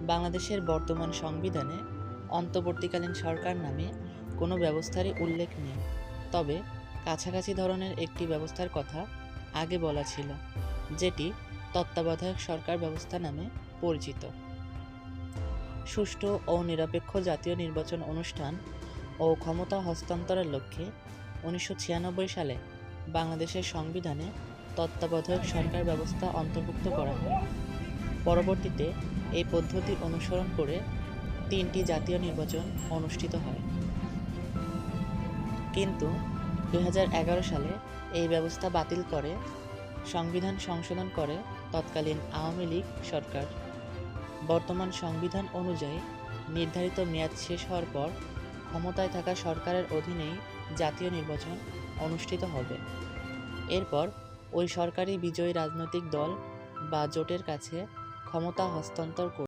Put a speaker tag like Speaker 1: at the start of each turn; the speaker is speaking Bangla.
Speaker 1: বাংলাদেশের বর্তমান সংবিধানে অন্তর্বর্তীকালীন সরকার নামে কোনো ব্যবস্থারই উল্লেখ নেই, তবে কাছাকাছি ধরনের একটি ব্যবস্থার কথা আগে বলা ছিল, যেটি তত্ত্বাবধায়ক সরকার ব্যবস্থা নামে পরিচিত। সুষ্ঠু ও নিরপেক্ষ জাতীয় নির্বাচন অনুষ্ঠান ও ক্ষমতা হস্তান্তরের লক্ষ্যে ১৯৯৬ সালে বাংলাদেশের সংবিধানে তত্ত্বাবধায়ক সরকার ব্যবস্থা অন্তর্ভুক্ত করা হয়। পরবর্তীতে এই পদ্ধতি অনুসরণ করে ৩টি জাতীয় নির্বাচন অনুষ্ঠিত হয়, কিন্তু ২০১১ সালে এই ব্যবস্থা বাতিল করে সংবিধান সংশোধন করে তৎকালীন আওয়ামী লীগ সরকার। বর্তমান সংবিধান অনুযায়ী নির্ধারিত মেয়াদ শেষ হওয়ার পর ক্ষমতায় থাকা সরকারের অধীনেই জাতীয় নির্বাচন অনুষ্ঠিত হবে। এরপর ওই সরকারই বিজয়ী রাজনৈতিক দল বা জোটের কাছে ক্ষমতা হস্তান্তর করবে।